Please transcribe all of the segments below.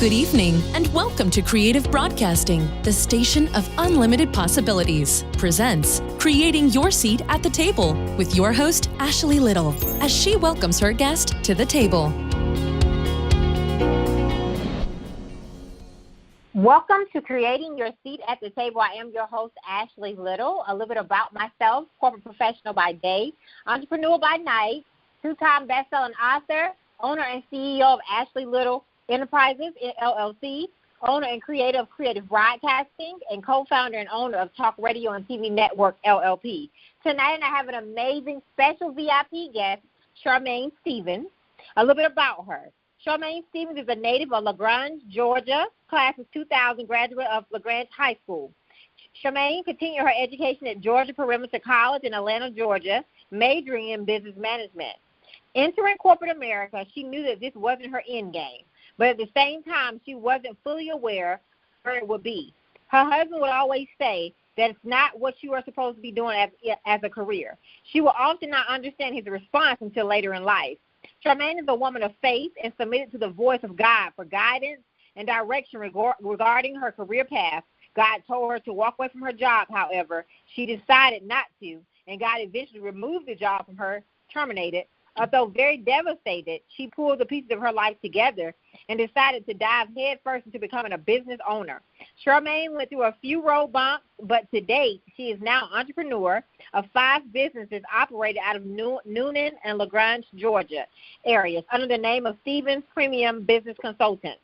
Good evening, and welcome to Creative Broadcasting, the station of unlimited possibilities, presents Creating Your Seat at the Table with your host, Ashley Little, as she welcomes her guest to the table. Welcome to Creating Your Seat at the Table. I am your host, Ashley Little. A little bit about myself: corporate professional by day, entrepreneur by night, two-time best-selling author, owner and CEO of Ashley Little Enterprises, LLC, owner and creator of Creative Broadcasting, and co-founder and owner of Talk Radio and TV Network, LLP. Tonight, I have an amazing special VIP guest, Charmaine Stevens. A little bit about her. Charmaine Stevens is a native of LaGrange, Georgia, class of 2000, graduate of LaGrange High School. Charmaine continued her education at Georgia Perimeter College in Atlanta, Georgia, majoring in business management. Entering corporate America, she knew that this wasn't her end game, but at the same time, she wasn't fully aware where it would be. Her husband would always say that it's not what you are supposed to be doing as a career. She will often not understand his response until later in life. Charmaine is a woman of faith and submitted to the voice of God for guidance and direction regarding her career path. God told her to walk away from her job, however. She decided not to, and God eventually removed the job from her, terminated. Although very devastated, she pulled the pieces of her life together and decided to dive headfirst into becoming a business owner. Charmaine went through a few road bumps, but to date, she is now an entrepreneur of 5 businesses operated out of Newnan and LaGrange, Georgia areas under the name of Stevens Premium Business Consultants.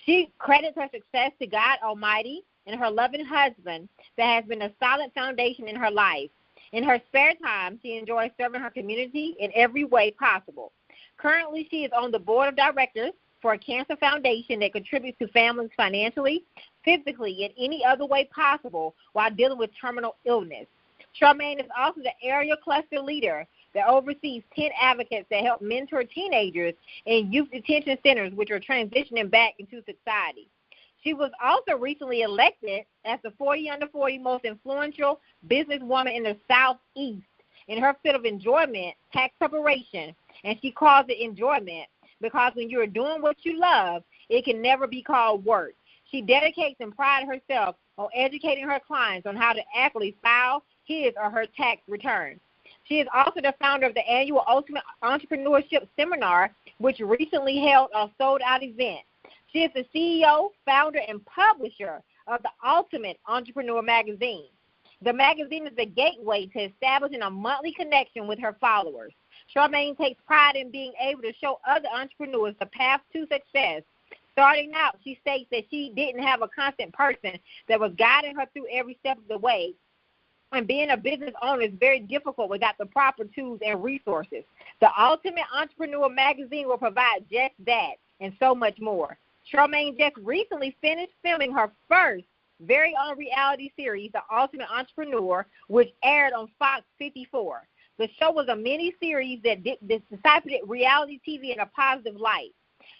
She credits her success to God Almighty and her loving husband that has been a solid foundation in her life. In her spare time, she enjoys serving her community in every way possible. Currently, she is on the board of directors for a cancer foundation that contributes to families financially, physically, and any other way possible while dealing with terminal illness. Charmaine is also the area cluster leader that oversees 10 advocates that help mentor teenagers in youth detention centers which are transitioning back into society. She was also recently elected as the 40 under 40 most influential businesswoman in the Southeast in her field of enjoyment, tax preparation, and she calls it enjoyment because when you're doing what you love, it can never be called work. She dedicates and prides herself on educating her clients on how to accurately file his or her tax return. She is also the founder of the annual Ultimate Entrepreneurship Seminar, which recently held a sold-out event. She is the CEO, founder, and publisher of the Ultimate Entrepreneur magazine. The magazine is the gateway to establishing a monthly connection with her followers. Charmaine takes pride in being able to show other entrepreneurs the path to success. Starting out, she states that she didn't have a constant person that was guiding her through every step of the way, and being a business owner is very difficult without the proper tools and resources. The Ultimate Entrepreneur magazine will provide just that and so much more. Charmaine just recently finished filming her first very own reality series, The Ultimate Entrepreneur, which aired on Fox 54. The show was a mini-series that deciphered reality TV in a positive light.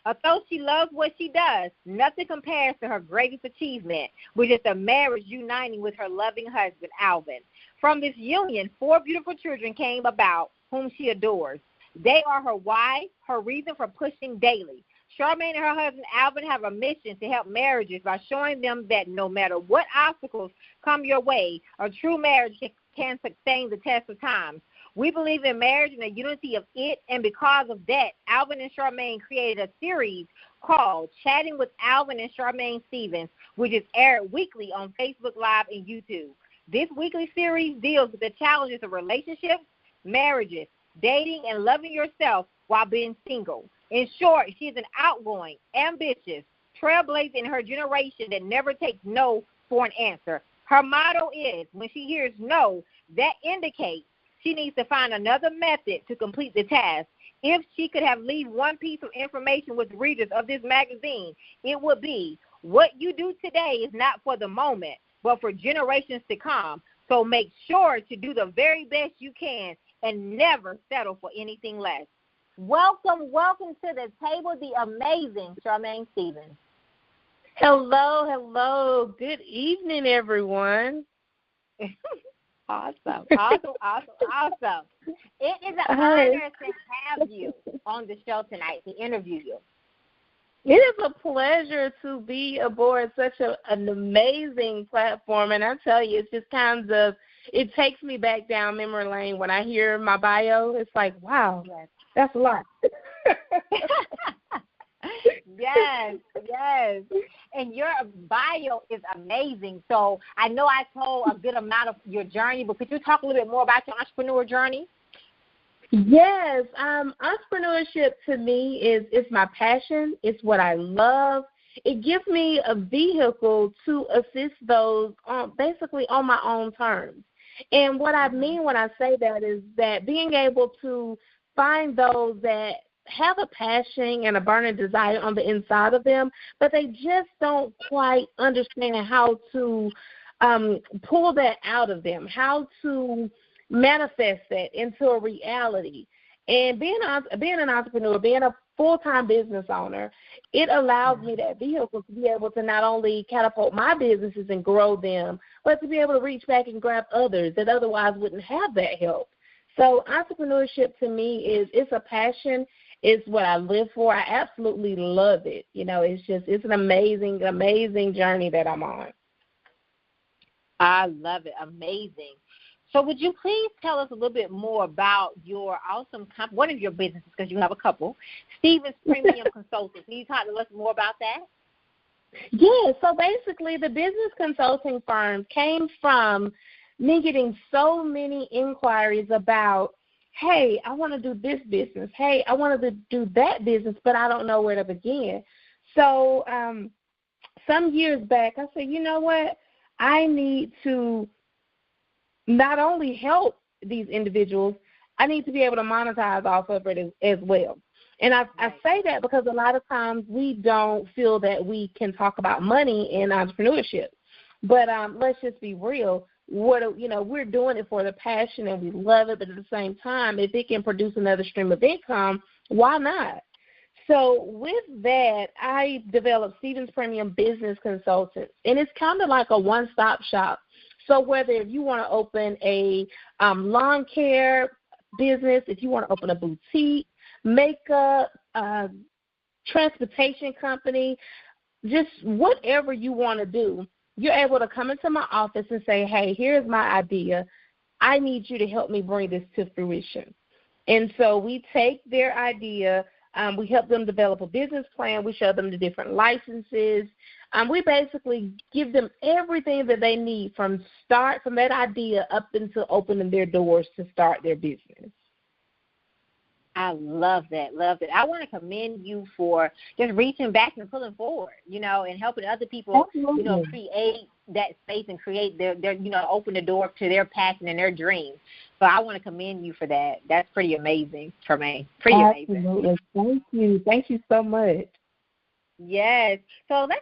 Although she loves what she does, nothing compares to her greatest achievement, which is the marriage uniting with her loving husband, Alvin. From this union, 4 beautiful children came about whom she adores. They are her why, her reason for pushing daily. Charmaine and her husband, Alvin, have a mission to help marriages by showing them that no matter what obstacles come your way, a true marriage can sustain the test of time. We believe in marriage and the unity of it, and because of that, Alvin and Charmaine created a series called Chatting with Alvin and Charmaine Stevens, which is aired weekly on Facebook Live and YouTube. This weekly series deals with the challenges of relationships, marriages, dating, and loving yourself while being single. In short, she is an outgoing, ambitious, trailblazer in her generation that never takes no for an answer. Her motto is, when she hears no, that indicates she needs to find another method to complete the task. If she could have leave one piece of information with readers of this magazine, it would be, what you do today is not for the moment, but for generations to come. So make sure to do the very best you can and never settle for anything less. Welcome to the table, the amazing Charmaine Stevens. Hello. Good evening, everyone. Awesome. It is an honor to have you on the show tonight, to interview you. It is a pleasure to be aboard such an amazing platform. And I tell you, it's just it takes me back down memory lane. When I hear my bio, it's like, wow, that's a lot. Yes. And your bio is amazing. So I know I told a good amount of your journey, but could you talk a little bit more about your entrepreneur journey? Yes, entrepreneurship to me is my passion. It's what I love. It gives me a vehicle to assist those basically on my own terms. And what I mean when I say that is that being able to find those that have a passion and a burning desire on the inside of them, but they just don't quite understand how to pull that out of them, how to manifest that into a reality. And being an entrepreneur, being a full-time business owner, it allows me that vehicle to be able to not only catapult my businesses and grow them, but to be able to reach back and grab others that otherwise wouldn't have that help. So entrepreneurship to me it's a passion. It's what I live for. I absolutely love it. It's an amazing, amazing journey that I'm on. I love it. Amazing. So would you please tell us a little bit more about your awesome one of your businesses, because you have a couple, Stevens Premium Consulting. Can you talk to us more about that? Yeah, so basically the business consulting firm came from me getting so many inquiries about, hey, I want to do this business. Hey, I want to do that business, but I don't know where to begin. So some years back, I said, you know what? I need to not only help these individuals, I need to be able to monetize off of it as well. And I say that because a lot of times we don't feel that we can talk about money in entrepreneurship. But let's just be real. We're doing it for the passion and we love it, but at the same time, if it can produce another stream of income, why not? So with that, I developed Stevens Premium Business Consultants, and it's kind of like a one-stop shop. So whether if you want to open a lawn care business, if you want to open a boutique, makeup, transportation company, just whatever you want to do, you're able to come into my office and say, hey, here's my idea. I need you to help me bring this to fruition. And so we take their idea, we help them develop a business plan, we show them the different licenses. We basically give them everything that they need from that idea up until opening their doors to start their business. I love that. I want to commend you for just reaching back and pulling forward, and helping other people, create that space and create their open the door to their passion and their dreams. So I want to commend you for that. That's pretty amazing, Tremaine. Absolutely. Amazing. Thank you so much. Yes. So we're going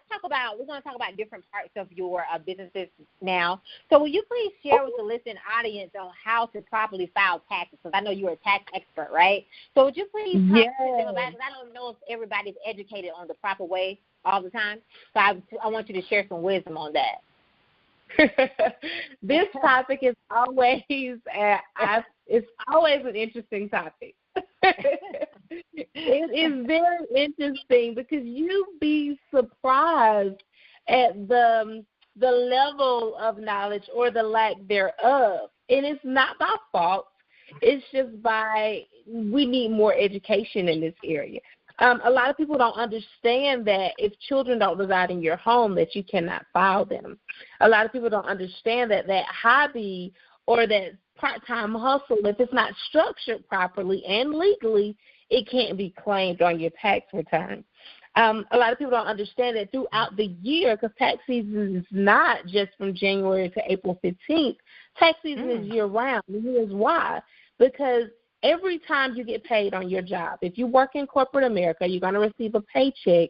to talk about different parts of your businesses now. So will you please share with the listening audience on how to properly file taxes? Because I know you're a tax expert, right? So would you please talk to them about it? Because I don't know if everybody's educated on the proper way all the time. So I want you to share some wisdom on that. This topic is always it's always an interesting topic. It is very interesting because you'd be surprised at the level of knowledge or the lack thereof. And it's not by fault. It's just we need more education in this area. A lot of people don't understand that if children don't reside in your home, that you cannot file them. A lot of people don't understand that hobby or that part-time hustle, if it's not structured properly and legally, it can't be claimed on your tax return. A lot of people don't understand that throughout the year, because tax season is not just from January to April 15th. Tax season is year-round. And here's why. Because every time you get paid on your job, if you work in corporate America, you're going to receive a paycheck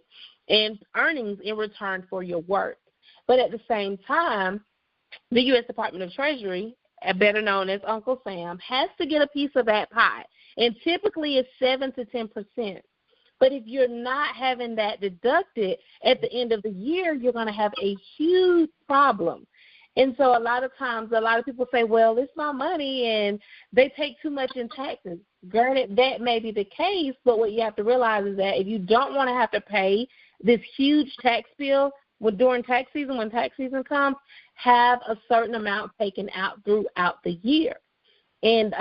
and earnings in return for your work. But at the same time, the U.S. Department of Treasury, better known as Uncle Sam, has to get a piece of that pie. And typically it's 7 to 10%. But if you're not having that deducted at the end of the year, you're going to have a huge problem. And so a lot of times, a lot of people say, well, it's my money, and they take too much in taxes. granted, that may be the case, but what you have to realize is that if you don't want to have to pay this huge tax bill during tax season, when tax season comes, have a certain amount taken out throughout the year. And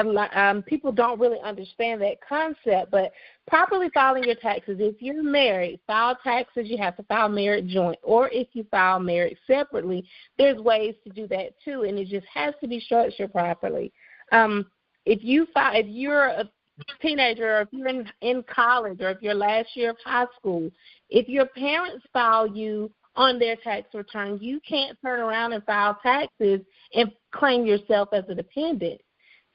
people don't really understand that concept, but properly filing your taxes, if you're married, file taxes, you have to file married joint, or if you file married separately, there's ways to do that too, and it just has to be structured properly. If you're a teenager, or if you're in college, or if you're last year of high school, if your parents file you on their tax return, you can't turn around and file taxes and claim yourself as a dependent.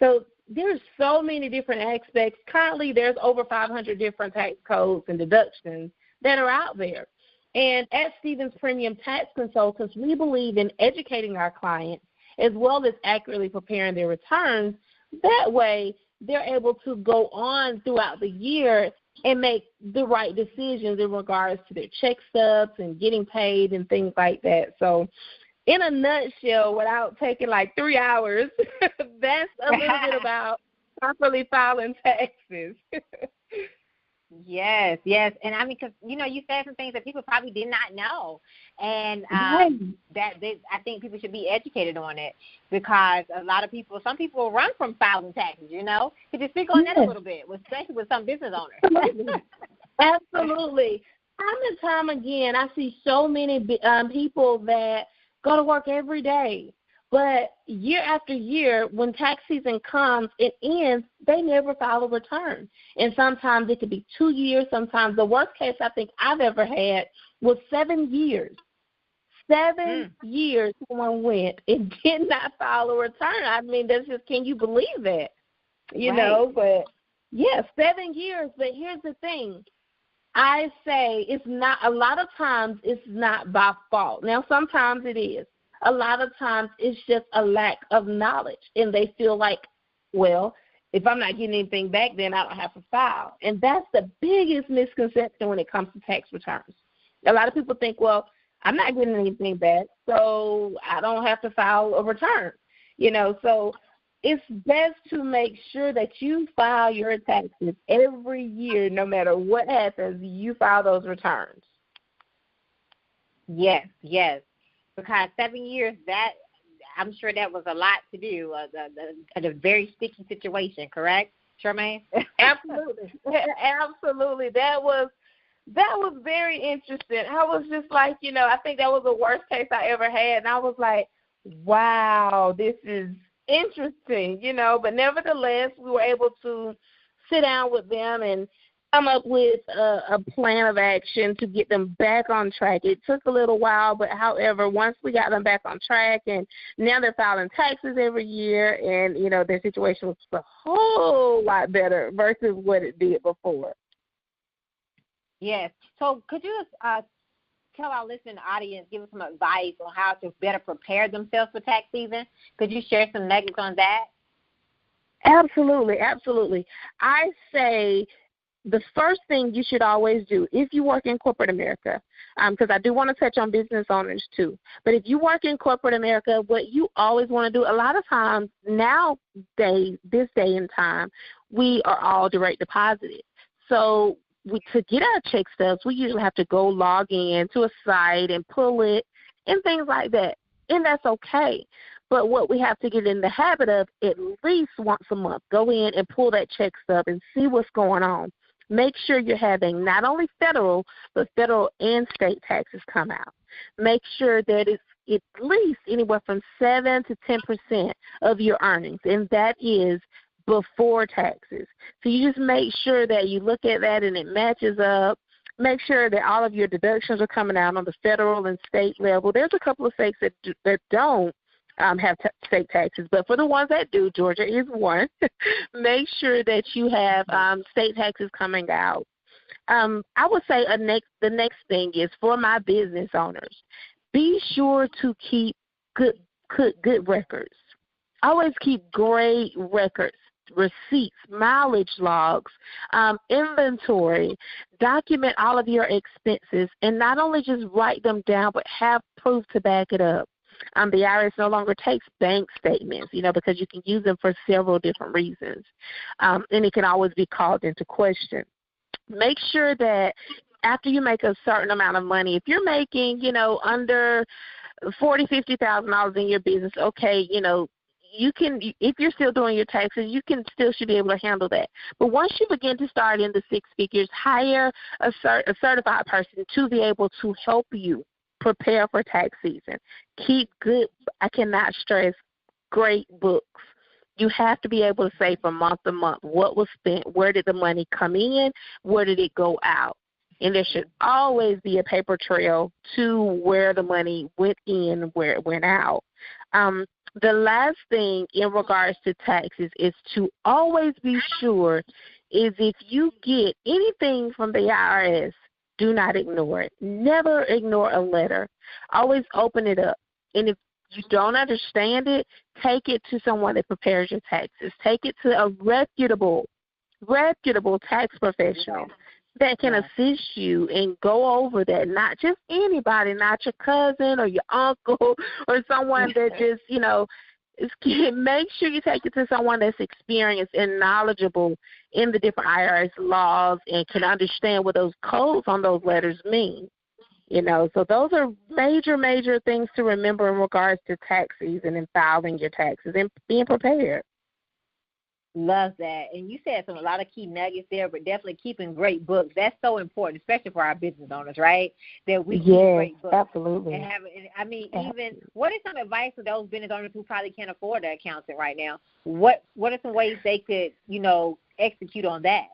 So there's so many different aspects. Currently, there's over 500 different tax codes and deductions that are out there. And at Stevens Premium Tax Consultants, we believe in educating our clients as well as accurately preparing their returns. That way, they're able to go on throughout the year and make the right decisions in regards to their check stubs and getting paid and things like that. So in a nutshell, without taking like 3 hours, that's a little bit about properly filing taxes. Yes. And I mean, because, you said some things that people probably did not know. And I think people should be educated on it, because some people run from filing taxes, Could you speak on that a little bit, especially with some business owners? Absolutely. Time and time again, I see so many people that go to work every day, but year after year, when tax season comes, it ends, they never file a return. And sometimes it could be 2 years. Sometimes the worst case I think I've ever had was 7 years. 7 years someone went and did not file a return. I mean, that's just, can you believe that? But yeah, 7 years. But here's the thing. I say it's not, a lot of times it's not by fault. Now, sometimes it is. A lot of times it's just a lack of knowledge, and they feel like, well, if I'm not getting anything back, then I don't have to file. And that's the biggest misconception when it comes to tax returns. A lot of people think, well, I'm not getting anything back, so I don't have to file a return. So it's best to make sure that you file your taxes every year, no matter what happens, you file those returns. Yes. Because 7 years, I'm sure that was a lot to do, a very sticky situation, correct, Charmaine? Absolutely. That was very interesting. I was just like, I think that was the worst case I ever had, and I was like, wow, this is interesting, but nevertheless, we were able to sit down with them and come up with a plan of action to get them back on track. It took a little while, but however, once we got them back on track, and now they're filing taxes every year, and, their situation was a whole lot better versus what it did before. Yes. So could you tell our listening audience, give us some advice on how to better prepare themselves for tax season? Could you share some nuggets on that? Absolutely. I say the first thing you should always do, if you work in corporate America, because I do want to touch on business owners too, but if you work in corporate America, what you always want to do, a lot of times nowadays, this day and time, we are all direct deposited. So to get our check stubs, we usually have to go log in to a site and pull it and things like that, and that's okay. But what we have to get in the habit of, at least once a month, go in and pull that check stub and see what's going on. Make sure you're having not only federal, but federal and state taxes come out. Make sure that it's at least anywhere from 7 to 10% of your earnings, and that is before taxes. So you just make sure that you look at that and it matches up. Make sure that all of your deductions are coming out on the federal and state level. There's a couple of states that don't have state taxes, but for the ones that do, Georgia is one. Make sure that you have state taxes coming out. I would say the next thing is, for my business owners, be sure to keep good records. Always keep great records, receipts, mileage logs, inventory. Document all of your expenses, and not only just write them down, but have proof to back it up. The IRS no longer takes bank statements, because you can use them for several different reasons, and it can always be called into question. Make sure that after you make a certain amount of money, if you're making, under $40,000-$50,000 in your business, okay, you can, if you're still doing your taxes, you should be able to handle that. But once you begin to start in the six figures, hire a certified person to be able to help you prepare for tax season. Keep good, I cannot stress, great books. You have to be able to say from month to month what was spent, where did the money come in, where did it go out. And there should always be a paper trail to where the money went in, where it went out. The last thing in regards to taxes is to always be sure is if you get anything from the IRS, do not ignore it. Never ignore a letter. Always open it up. And if you don't understand it, take it to someone that prepares your taxes. Take it to a reputable tax professional that can assist you and go over that. Not just anybody, not your cousin or your uncle or someone that just, make sure you take it to someone that's experienced and knowledgeable in the different IRS laws and can understand what those codes on those letters mean. So those are major things to remember in regards to tax season and filing your taxes and being prepared. Love that. And you said a lot of key nuggets there, but definitely keeping great books. That's so important, especially for our business owners, right? That we keep great books. Absolutely. And even what is some advice for those business owners who probably can't afford an accountant right now? What are some ways they could, execute on that?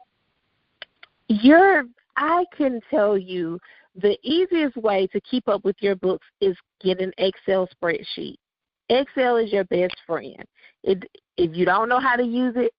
I can tell you the easiest way to keep up with your books is get an Excel spreadsheet. Excel is your best friend. If you don't know how to use it,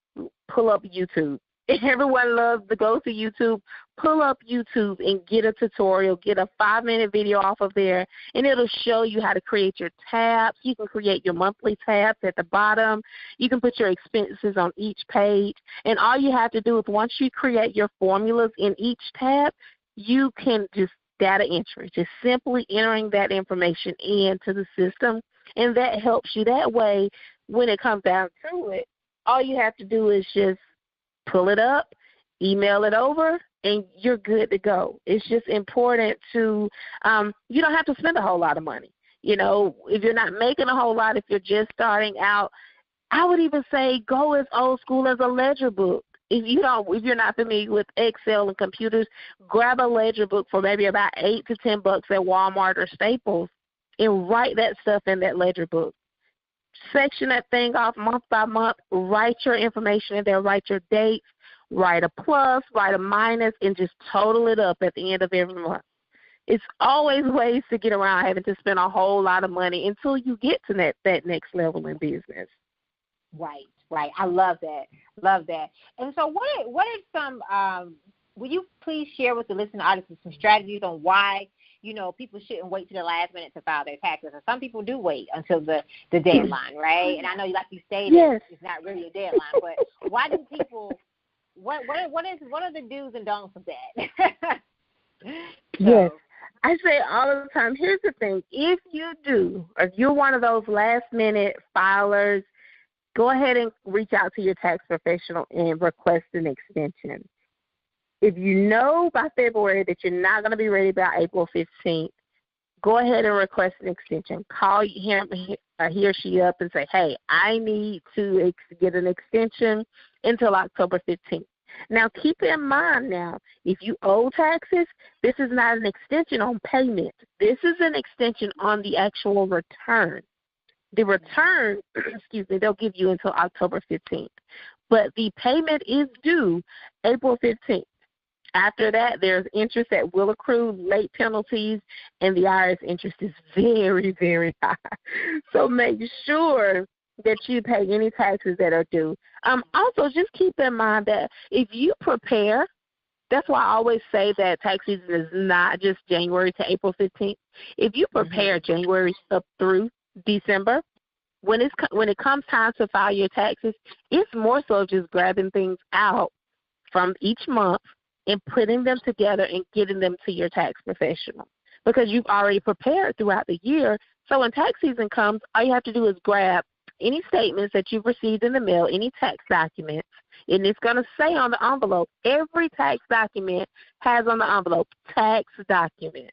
pull up YouTube. Everyone loves to go to YouTube. Pull up YouTube and get a tutorial. Get a 5-minute video off of there, and it'll show you how to create your tabs. You can create your monthly tabs at the bottom. You can put your expenses on each page. And all you have to do is once you create your formulas in each tab, you can just data entry, just simply entering that information into the system, and that helps you. That way, when it comes down to it, all you have to do is just pull it up, email it over, and you're good to go. It's just important to you don't have to spend a whole lot of money. If you're not making a whole lot, if you're just starting out, I would even say go as old school as a ledger book. If you're not familiar with Excel and computers, grab a ledger book for maybe about $8 to $10 at Walmart or Staples and write that stuff in that ledger book. Section that thing off month by month, write your information in there, write your dates, write a plus, write a minus, and just total it up at the end of every month. It's always ways to get around having to spend a whole lot of money until you get to that next level in business. Right. I love that. And so what are some, will you please share with the listening audience some strategies on why, people shouldn't wait to the last minute to file their taxes? And some people do wait until the deadline, right? And I know, like you stated, it's not really a deadline, but why do people, what are the do's and don'ts of that? Yes. I say all the time, here's the thing. If you're one of those last-minute filers, go ahead and reach out to your tax professional and request an extension. If you know by February that you're not going to be ready by April 15th, go ahead and request an extension. Call he or she up and say, hey, I need to get an extension until October 15th. Now, keep in mind now, if you owe taxes, this is not an extension on payment. This is an extension on the actual return. The return, they'll give you until October 15th. But the payment is due April 15th. After that, there's interest that will accrue, late penalties, and the IRS interest is very, very high. So make sure that you pay any taxes that are due. Also, just keep in mind that if you prepare, that's why I always say that tax season is not just January to April 15th. If you prepare January up through December, when it comes time to file your taxes, it's more so just grabbing things out from each month and putting them together and getting them to your tax professional. because you've already prepared throughout the year. So when tax season comes, all you have to do is grab any statements that you've received in the mail, any tax documents, and it's going to say on the envelope, every tax document has on the envelope, tax document.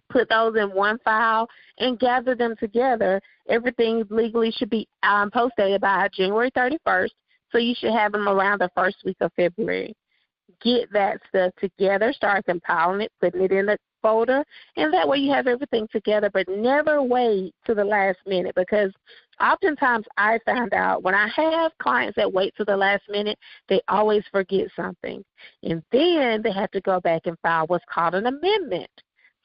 Put those in one file and gather them together. Everything legally should be post-dated by January 31st, so you should have them around the first week of February. Get that stuff together, start compiling it, putting it in a folder, and that way you have everything together, but never wait to the last minute, because oftentimes I found out when I have clients that wait to the last minute, they always forget something, and then they have to go back and file what's called an amendment.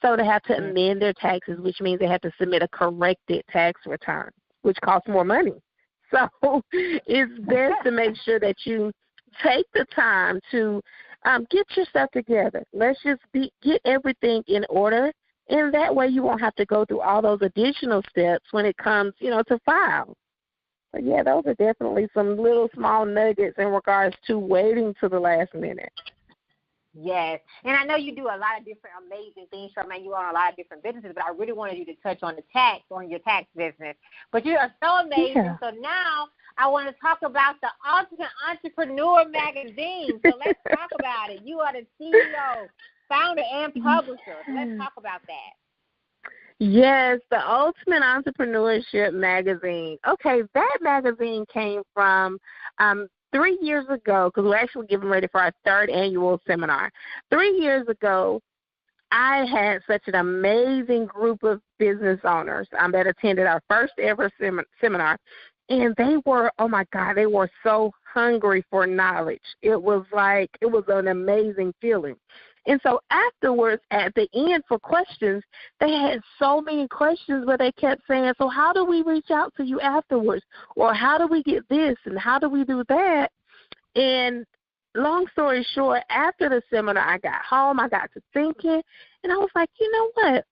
So they have to amend their taxes, which means they have to submit a corrected tax return, which costs more money. So it's best to make sure that you take the time to get your stuff together. Let's just get everything in order, and that way you won't have to go through all those additional steps when it comes, to file. But, yeah, those are definitely some little small nuggets in regards to waiting to the last minute. Yes, and I know you do a lot of different amazing things, Charmaine. You own a lot of different businesses, but I really wanted you to touch on your tax business. But you are so amazing. Yeah. So now I want to talk about the Ultimate Entrepreneur Magazine. So let's talk about it. You are the CEO, founder, and publisher. So let's talk about that. Yes, the Ultimate Entrepreneurship Magazine. Okay, that magazine came from 3 years ago, because we're actually getting ready for our third annual seminar. 3 years ago, I had such an amazing group of business owners that attended our first ever seminar, and they were, oh my God, they were so hungry for knowledge. It was an amazing feeling. And so afterwards, at the end for questions, they had so many questions where they kept saying, so how do we reach out to you afterwards? Or how do we get this? And how do we do that? And long story short, after the seminar, I got home, I got to thinking, and I was like, you know what?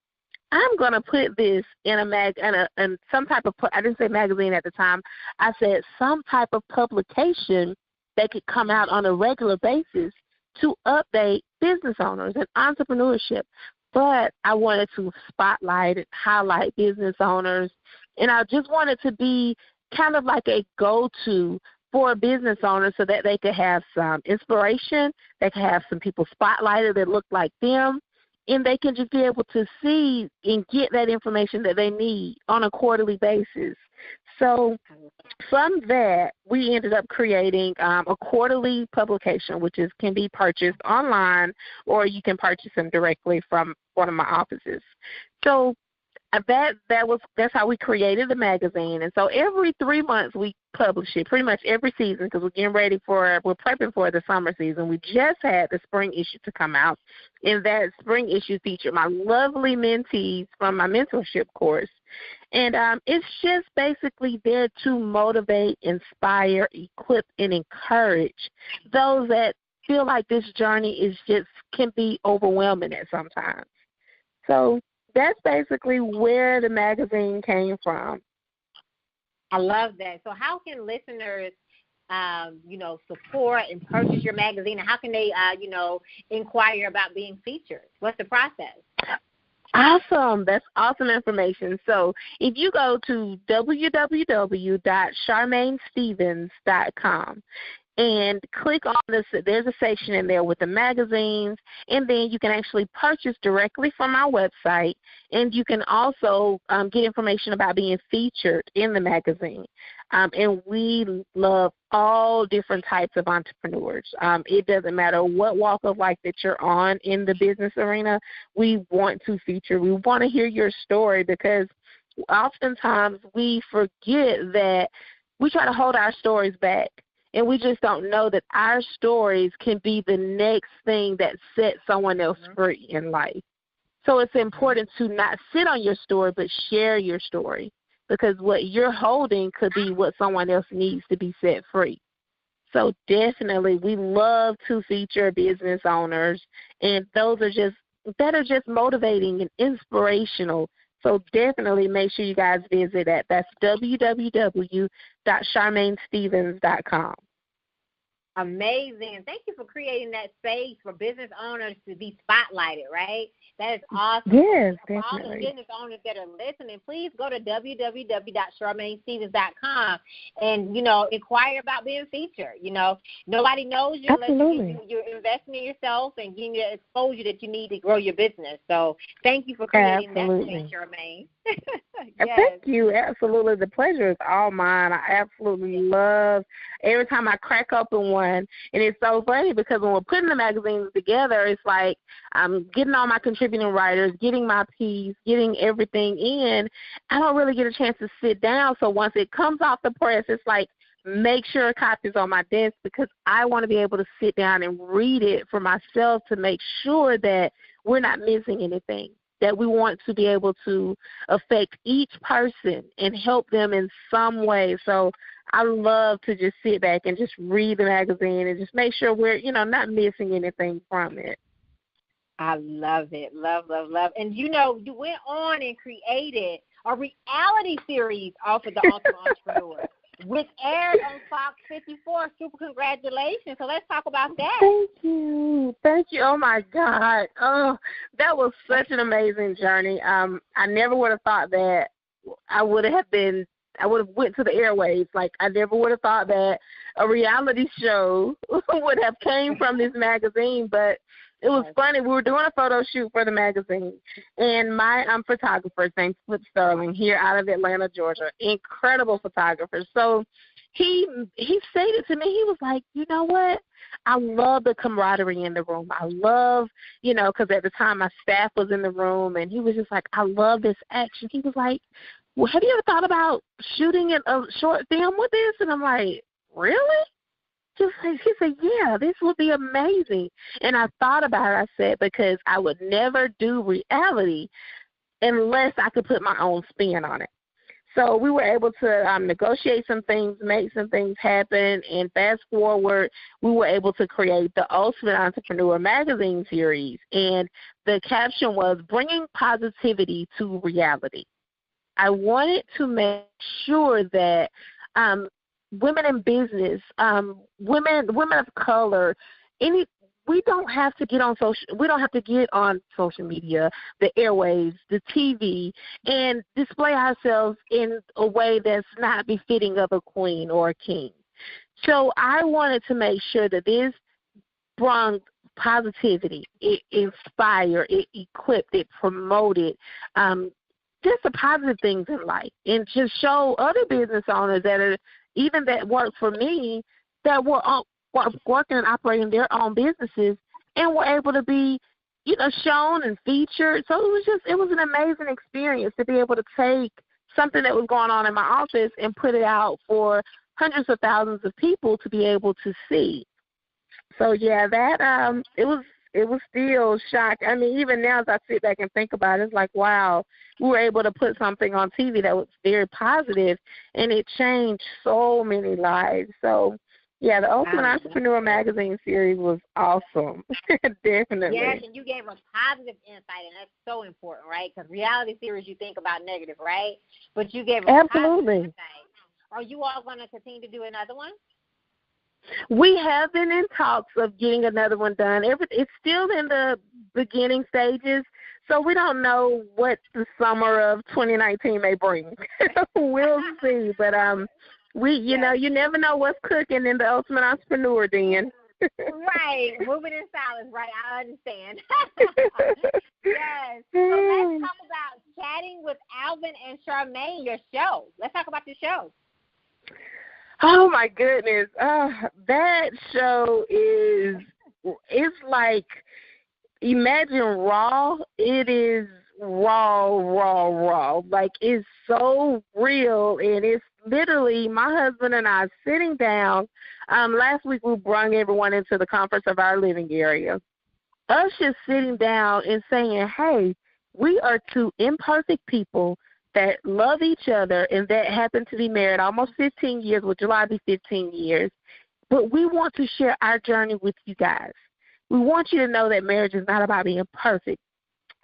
I'm going to put this in in some type of, I didn't say magazine at the time, I said some type of publication that could come out on a regular basis to update business owners and entrepreneurship. But I wanted to spotlight and highlight business owners, and I just wanted to be kind of like a go-to for business owners so that they could have some inspiration, they could have some people spotlighted that look like them, and they can just be able to see and get that information that they need on a quarterly basis. So from that, we ended up creating a quarterly publication, which can be purchased online, or you can purchase them directly from one of my offices. So that's how we created the magazine. And so every 3 months we publish it, pretty much every season, because we're prepping for the summer season. We just had the spring issue to come out, and that spring issue featured my lovely mentees from my mentorship course. And it's just basically there to motivate, inspire, equip, and encourage those that feel like this journey can be overwhelming at some times. So that's basically where the magazine came from. I love that. So how can listeners, support and purchase your magazine, and how can they, inquire about being featured? What's the process? Awesome. That's awesome information. So if you go to www.charmainestevens.com and click on this, there's a section in there with the magazines, and then you can actually purchase directly from our website, and you can also get information about being featured in the magazine. And we love all different types of entrepreneurs. It doesn't matter what walk of life that you're on in the business arena, we want to feature. We want to hear your story, because oftentimes we forget that we try to hold our stories back. And we just don't know that our stories can be the next thing that sets someone else free in life. So it's important to not sit on your story, but share your story, because what you're holding could be what someone else needs to be set free. So definitely we love to feature business owners, and those are just motivating and inspirational. So definitely make sure you guys visit that. That's www.charmainestevens.com. Amazing. Thank you for creating that space for business owners to be spotlighted, right? That is awesome. Yes, for all the definitely. business owners that are listening, please go to www.charmainestevens.com and, inquire about being featured. Nobody knows you unless you're investing in yourself and getting the exposure that you need to grow your business. So thank you for creating that space, Charmaine. Yes. Thank you. Absolutely. The pleasure is all mine. I absolutely love every time I crack open one. And it's so funny because when we're putting the magazines together, it's like I'm getting all my contributing writers, getting my piece, getting everything in. I don't really get a chance to sit down. So once it comes off the press, it's like, make sure a copy's on my desk because I want to be able to sit down and read it for myself to make sure that we're not missing anything, that we want to be able to affect each person and help them in some way. So I love to just sit back and just read the magazine and just make sure we're, not missing anything from it. I love it. Love, love, love. And, you went on and created a reality series off of The Ultimate Entrepreneur, which aired on Fox 54. Super congratulations. So let's talk about that. Thank you. Oh, my God. Oh, that was such an amazing journey. I never would have thought that I would have went to the airwaves. Like, I never would have thought that a reality show would have came from this magazine, but it was funny. We were doing a photo shoot for the magazine, and my photographer, named Flip Sterling, here out of Atlanta, Georgia, incredible photographer. So he stated to me, he was like, you know what? I love the camaraderie in the room. I love, because at the time my staff was in the room, and he was just like, I love this action. He was like, well, have you ever thought about shooting a short film with this? And I'm like, really? He said, yeah, this would be amazing. And I thought about it. I said, because I would never do reality unless I could put my own spin on it. So we were able to negotiate some things, make some things happen, and fast forward, we were able to create the Ultimate Entrepreneur magazine series. And the caption was, bringing positivity to reality. I wanted to make sure that women in business, women of color, we don't have to get on social media, the airwaves, the TV, and display ourselves in a way that's not befitting of a queen or a king. So I wanted to make sure that this brought positivity, it inspired, it equipped, it promoted just the positive things in life, and to show other business owners that work for me, that were working and operating their own businesses and were able to be, shown and featured. So it was an amazing experience to be able to take something that was going on in my office and put it out for hundreds of thousands of people to be able to see. So yeah, that it was still shock. I mean, even now as I sit back and think about it, it's like, wow, we were able to put something on TV that was very positive, and it changed so many lives. So, yeah, the Ultimate Entrepreneur magazine series was awesome. Definitely. Yes, and you gave a positive insight, and that's so important, right? Because reality series, you think about negative, right? But you gave a positive insight. Are you all going to continue to do another one? We have been in talks of getting another one done. It's still in the beginning stages, so we don't know what the summer of 2019 may bring. We'll see, but you never know what's cooking in the Ultimate Entrepreneur, Den. Right, moving in silence, right? I understand. Yes. So let's talk about Chatting with Alvin and Charmaine, your show. Let's talk about the show. Oh, my goodness. That show it's like, imagine Raw. It is raw. Like, it's so real, and it's literally my husband and I sitting down. Last week we brought everyone into the comforts of our living area. Us just sitting down and saying, hey, we are two imperfect people that love each other and that happen to be married almost 15 years, with July be 15 years. But we want to share our journey with you guys. We want you to know that marriage is not about being perfect.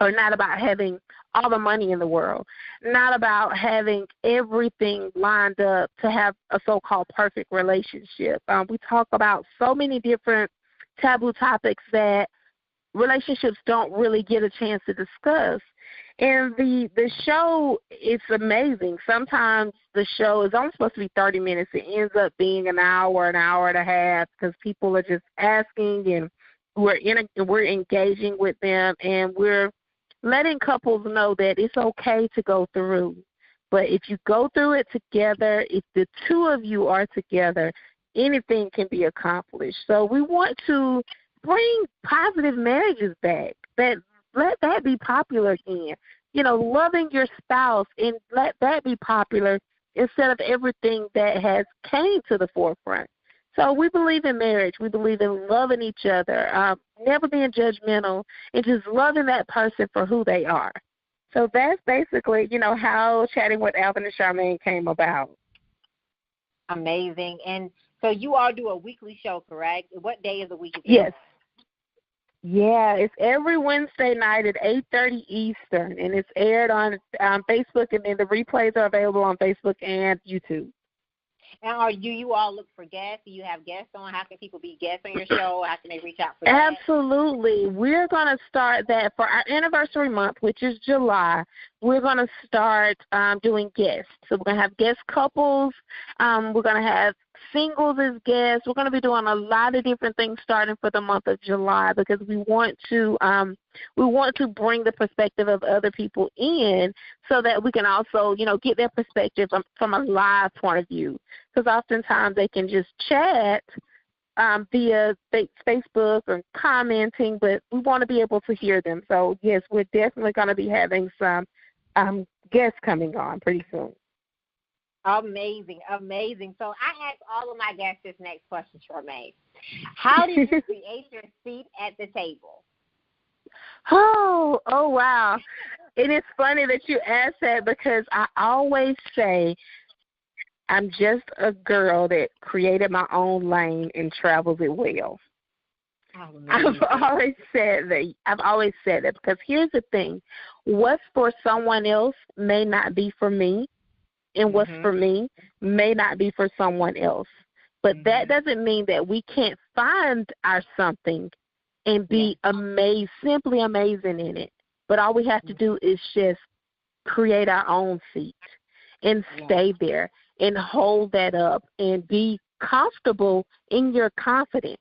or not about having all the money in the world, not about having everything lined up to have a so-called perfect relationship. We talk about so many different taboo topics that relationships don't really get a chance to discuss. And the show is amazing. Sometimes the show is only supposed to be 30 minutes. It ends up being an hour and a half because people are just asking, and we're engaging with them, and we're letting couples know that it's okay to go through. But if you go through it together, if the two of you are together, anything can be accomplished. So we want to bring positive marriages back. Let that be popular again. Loving your spouse, and let that be popular instead of everything that has came to the forefront. So we believe in marriage. We believe in loving each other, never being judgmental, and just loving that person for who they are. So that's basically, how Chatting with Alvin and Charmaine came about. Amazing. And so you all do a weekly show, correct? What day of the week is it? Yes. Yeah, it's every Wednesday night at 8:30 Eastern, and it's aired on Facebook, and then the replays are available on Facebook and YouTube. And do you all look for guests? Do you have guests on? How can people be guests on your show? How can they reach out for that? Absolutely. We're going to start that for our anniversary month, which is July. We're going to start doing guests. So we're going to have guest couples. We're going to have singles as guests. We're going to be doing a lot of different things starting for the month of July because we want to bring the perspective of other people in so that we can also, get their perspective from a live point of view. Because oftentimes they can just chat via Facebook or commenting, but we want to be able to hear them. So, yes, we're definitely going to be having some guests coming on pretty soon. Amazing. So I asked all of my guests this next question, Charmaine. How did you create your seat at the table? Oh, wow. And it's funny that you asked that because I always say I'm just a girl that created my own lane and travels it well. I've always said that because here's the thing. What's for someone else may not be for me, and what's for me may not be for someone else. But that doesn't mean that we can't find our something and be simply amazing in it. But all we have to do is just create our own seat and stay there and hold that up and be comfortable in your confidence.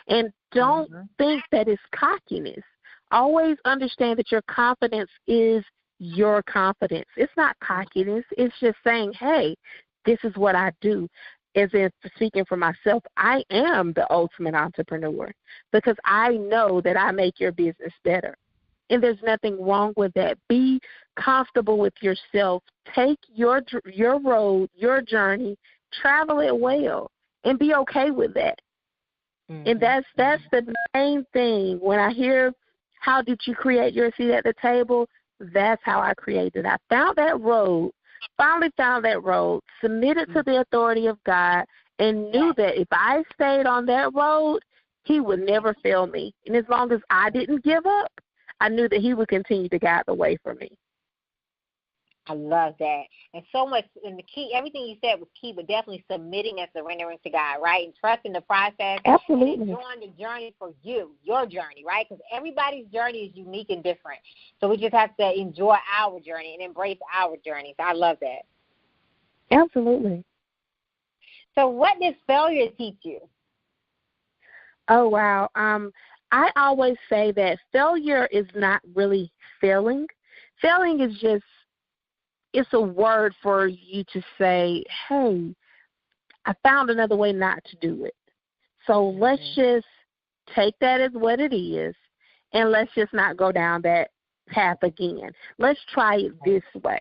And don't think that it's cockiness. Always understand that your confidence is your confidence. It's not cockiness. It's just saying, hey, this is what I do. As in speaking for myself, I am the ultimate entrepreneur because I know that I make your business better. And there's nothing wrong with that. Be comfortable with yourself. Take your road, your journey, travel it well, and be okay with that. And that's the main thing. When I hear, how did you create your seat at the table? That's how I created it. I found that road, finally found that road, submitted to the authority of God, and knew that if I stayed on that road, he would never fail me. And as long as I didn't give up, I knew that he would continue to guide the way for me. I love that. And so much, and the key, everything you said was key, but definitely submitting and surrendering to God, right? And trusting the process. Absolutely. And enjoying the journey for you, your journey, right? Because everybody's journey is unique and different. So we just have to enjoy our journey and embrace our journey. So I love that. Absolutely. So what did failure teach you? Oh, wow. I always say that failure is not really failing. Failing is just, it's a word for you to say, hey, I found another way not to do it. So let's just take that as what it is, and let's just not go down that path again. Let's try it this way.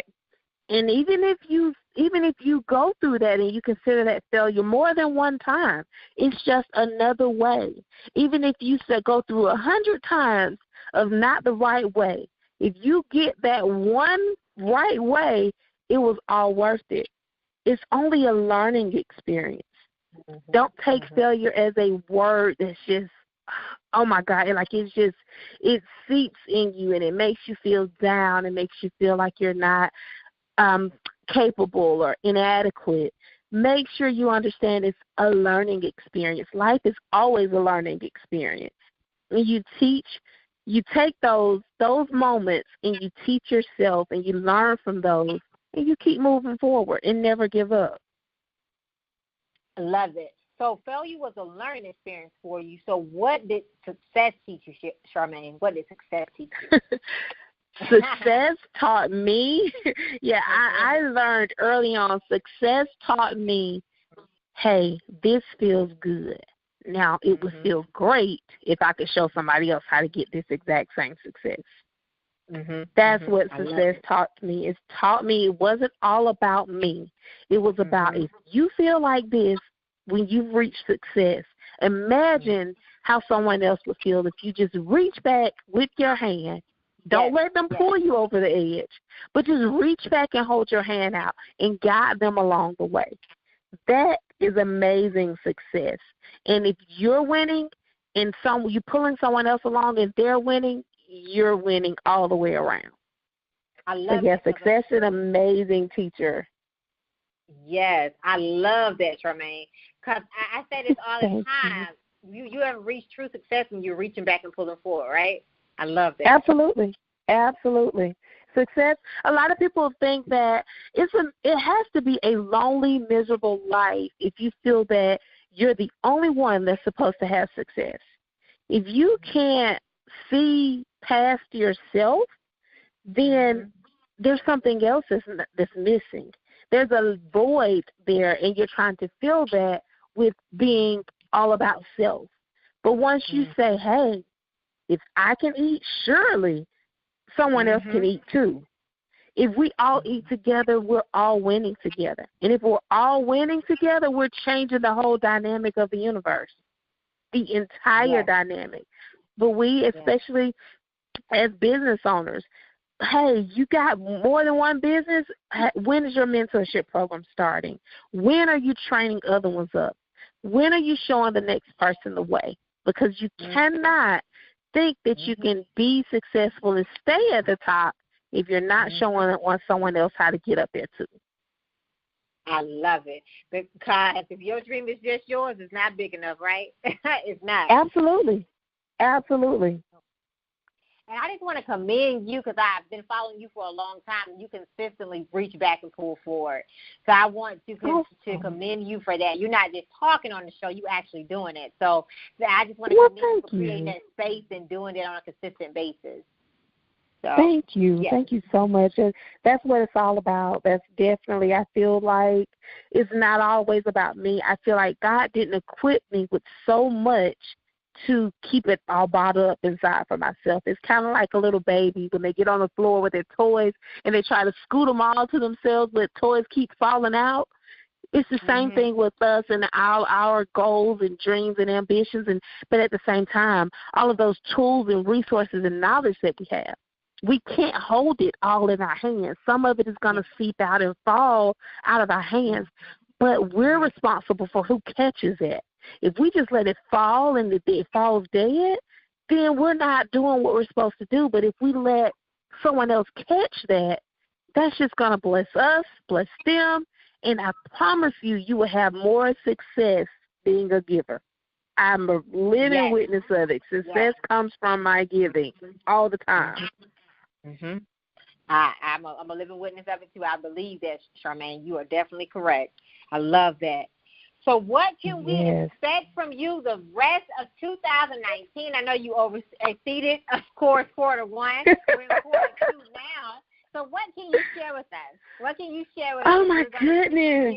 And even if you go through that and you consider that failure more than one time, it's just another way. Even if you go through 100 times of not the right way, if you get that one right way, it was all worth it. It's only a learning experience. Don't take failure as a word that's just oh my God, it seeps in you and it makes you feel down. It makes you feel like you're not capable or inadequate. Make sure you understand it's a learning experience. Life is always a learning experience. When you take those moments and you teach yourself and you learn from those and you keep moving forward and never give up. I love it. So failure was a learning experience for you. So what did success teach you, Charmaine? What did success teach you? Success taught me, I learned early on, success taught me, hey, this feels good. Now, it would feel great if I could show somebody else how to get this exact same success. That's what success taught me. It taught me it wasn't all about me. It was about if you feel like this when you've reached success, imagine how someone else would feel if you just reach back with your hand. Don't let them pull you over the edge, but just reach back and hold your hand out and guide them along the way. That is amazing success. And if you're winning and you're pulling someone else along and they're winning, you're winning all the way around. I love that. Success is an amazing teacher. Yes, I love that, Charmaine, because I say this all the time. You haven't reached true success when you're reaching back and pulling forward, right? I love that. Absolutely. Success, a lot of people think that it has to be a lonely, miserable life if you feel that you're the only one that's supposed to have success. If you can't see past yourself, then there's something else that's missing. There's a void there, and you're trying to fill that with being all about self. But once you say, hey, if I can eat, surely someone else can eat too. If we all eat together, we're all winning together. And if we're all winning together, we're changing the whole dynamic of the universe, the entire dynamic. But we, especially as business owners, hey, you got more than one business? When is your mentorship program starting? When are you training other ones up? When are you showing the next person the way? Because you cannot think that you can be successful and stay at the top if you're not showing someone else how to get up there too. I love it. Because if your dream is just yours, it's not big enough, right? It's not. Absolutely. And I just want to commend you because I've been following you for a long time. And you consistently reach back and pull forward. So I want to commend you for that. You're not just talking on the show. You're actually doing it. So I just want to commend you for creating that space and doing it on a consistent basis. So, thank you. Yes. Thank you so much. And that's what it's all about. That's definitely, I feel like it's not always about me. I feel like God didn't equip me with so much to keep it all bottled up inside for myself. It's kind of like a little baby when they get on the floor with their toys and they try to scoot them all to themselves, but toys keep falling out. It's the same thing with us and our goals and dreams and ambitions, but at the same time, all of those tools and resources and knowledge that we have. We can't hold it all in our hands. Some of it is going to seep out and fall out of our hands, but we're responsible for who catches it. If we just let it fall and it falls dead, then we're not doing what we're supposed to do. But if we let someone else catch that, that's just going to bless us, bless them, and I promise you will have more success being a giver. I'm a living witness of it. Success comes from my giving all the time. I'm a living witness of it, too. I believe that, Charmaine. You are definitely correct. I love that. So what can we expect from you the rest of 2019? I know you exceeded, of course, quarter one. We're in quarter two now. So what can you share with us? What can you share with us? Oh, my goodness.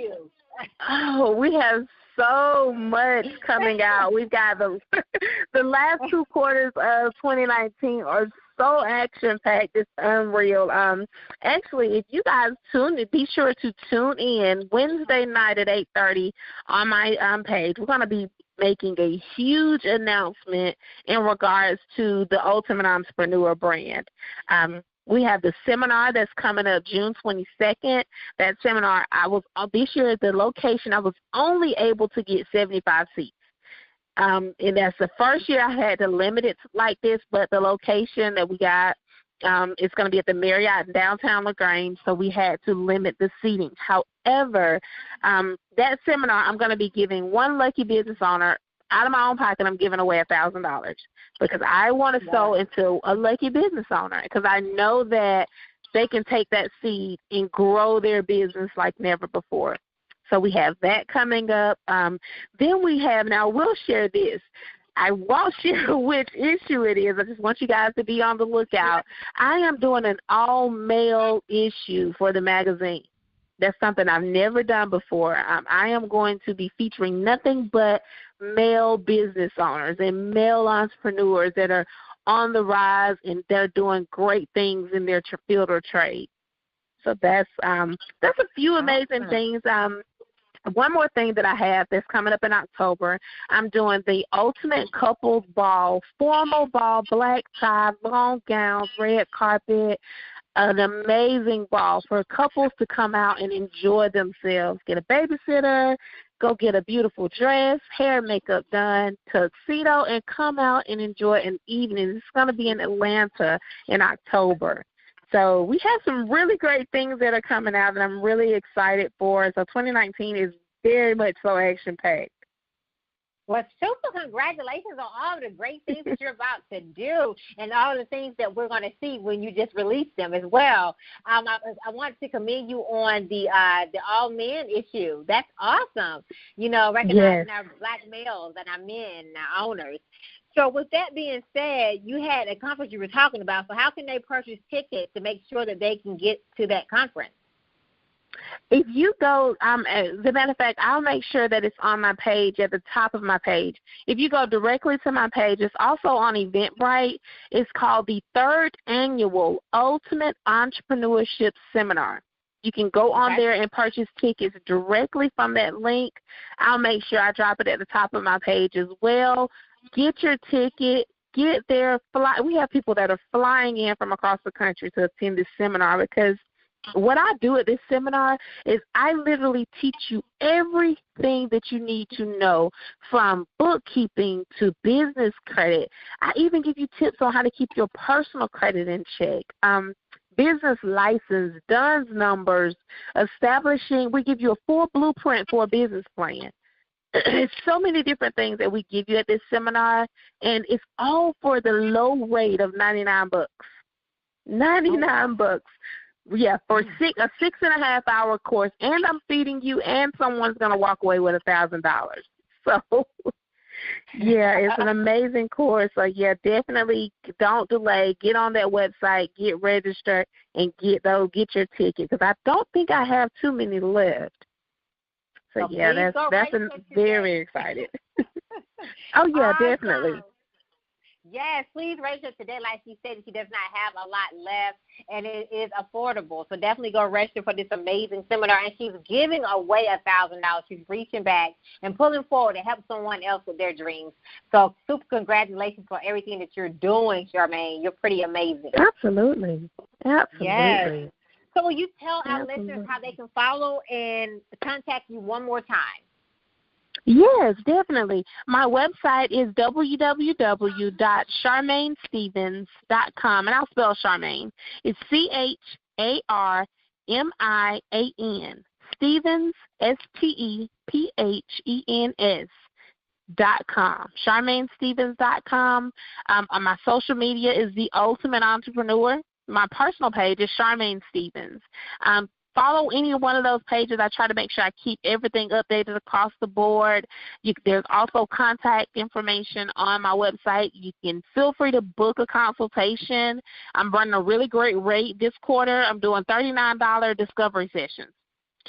Oh, we have so much coming out. We've got the last two quarters of 2019 are so action-packed. It's unreal. Actually, if you guys be sure to tune in Wednesday night at 8:30 on my page. We're going to be making a huge announcement in regards to the Ultimate Entrepreneur brand. We have the seminar that's coming up June 22nd. That seminar, this year at the location, I was only able to get 75 seats. And that's the first year I had to limit it like this, but the location that we got, it's going to be at the Marriott in downtown LaGrange, so we had to limit the seating. However, that seminar, I'm going to be giving one lucky business owner out of my own pocket. I'm giving away $1,000 because I want to sow into a lucky business owner because I know that they can take that seed and grow their business like never before. So we have that coming up. Then we have, now we'll share this. I won't share which issue it is. I just want you guys to be on the lookout. I am doing an all-male issue for the magazine. That's something I've never done before. I am going to be featuring nothing but male business owners and male entrepreneurs that are on the rise and they're doing great things in their field or trade. So that's a few amazing things. One more thing that I have that's coming up in October, I'm doing the Ultimate Couples Ball, formal ball, black tie, long gowns, red carpet, an amazing ball for couples to come out and enjoy themselves. Get a babysitter, go get a beautiful dress, hair, makeup done, tuxedo, and come out and enjoy an evening. It's going to be in Atlanta in October. So we have some really great things that are coming out that I'm really excited for. So 2019 is very much so action-packed. Well, super congratulations on all the great things that you're about to do and all the things that we're going to see when you just release them as well. I want to commend you on the all-men issue. That's awesome. You know, recognizing our black males and our men and our owners. So with that being said, you had a conference you were talking about. So how can they purchase tickets to make sure that they can get to that conference? If you go, as a matter of fact, I'll make sure that it's on my page, at the top of my page. If you go directly to my page, it's also on Eventbrite. It's called the 3rd Annual Ultimate Entrepreneurship Seminar. You can go on there and purchase tickets directly from that link. I'll make sure I drop it at the top of my page as well. Get your ticket, get there. We have people that are flying in from across the country to attend this seminar because what I do at this seminar is I literally teach you everything that you need to know, from bookkeeping to business credit. I even give you tips on how to keep your personal credit in check. Business license, DUNS numbers, we give you a full blueprint for a business plan. It's so many different things that we give you at this seminar, and it's all for the low rate of $99. $99. Yeah, for a 6.5-hour course, and I'm feeding you, and someone's going to walk away with $1,000. So, yeah, it's an amazing course. So, yeah, definitely don't delay. Get on that website, get registered, and get your ticket, because I don't think I have too many left. So yeah, that's very excited. Oh yeah, awesome. Definitely. Yes, please register today. Like she said, she does not have a lot left, and it is affordable. So definitely go register for this amazing seminar. And she's giving away $1,000. She's reaching back and pulling forward to help someone else with their dreams. So super congratulations for everything that you're doing, Charmaine. You're pretty amazing. Absolutely. Yes. So will you tell our listeners how they can follow and contact you one more time? Yes, definitely. My website is www.charmainestevens.com, and I'll spell Charmaine. It's CHARMIAN. Stevens, STEPHENS.com. CharmaineStevens.com. On my social media is The Ultimate Entrepreneur. My personal page is Charmaine Stevens. Follow any one of those pages. I try to make sure I keep everything updated across the board. There's also contact information on my website. You can feel free to book a consultation. I'm running a really great rate this quarter. I'm doing $39 discovery sessions.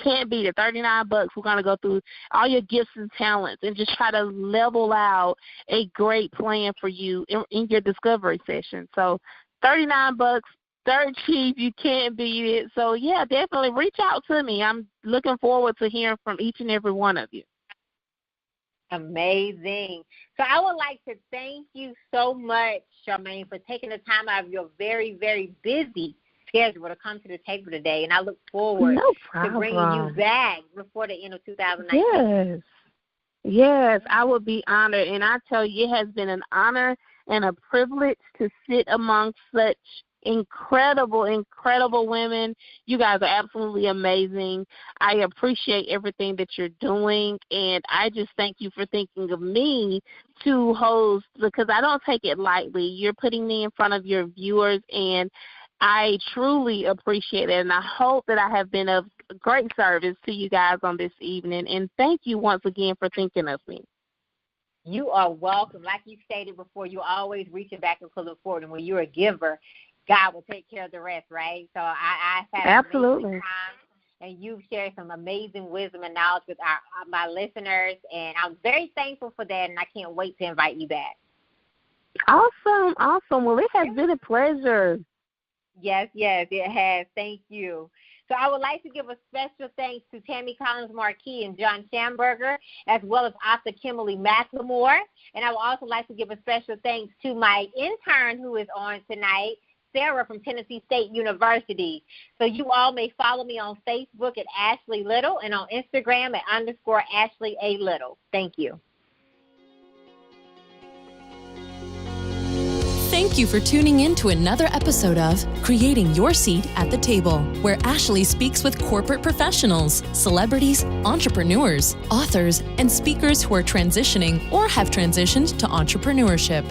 Can't beat it. $39. We're going to go through all your gifts and talents and just try to level out a great plan for you in your discovery session. So $39. Dirt cheap, you can't beat it. So, yeah, definitely reach out to me. I'm looking forward to hearing from each and every one of you. Amazing. So I would like to thank you so much, Charmaine, for taking the time out of your very, very busy schedule to come to the table today. And I look forward to bringing you back before the end of 2019. Yes. Yes, I would be honored. And I tell you, it has been an honor and a privilege to sit among such incredible, incredible women. You guys are absolutely amazing. I appreciate everything that you're doing, and I just thank you for thinking of me to host, because I don't take it lightly. You're putting me in front of your viewers, and I truly appreciate it, and I hope that I have been of great service to you guys on this evening, and thank you once again for thinking of me. You are welcome. Like you stated before, you're always reaching back and pulling forward, and when you're a giver, God will take care of the rest, right? So I've had Absolutely. an amazing time, and you've shared some amazing wisdom and knowledge with my listeners, and I'm very thankful for that, and I can't wait to invite you back. Awesome. Well, it has been a pleasure. Yes, it has. Thank you. So I would like to give a special thanks to Tammy Collins-Markey and John Schamberger, as well as author Kimberly McLemore. And I would also like to give a special thanks to my intern who is on tonight, Sarah from Tennessee State University. So you all may follow me on Facebook at Ashley Little and on Instagram at _Ashley A. Little. Thank you. Thank you for tuning in to another episode of Creating Your Seat at the Table, where Ashley speaks with corporate professionals, celebrities, entrepreneurs, authors, and speakers who are transitioning or have transitioned to entrepreneurship.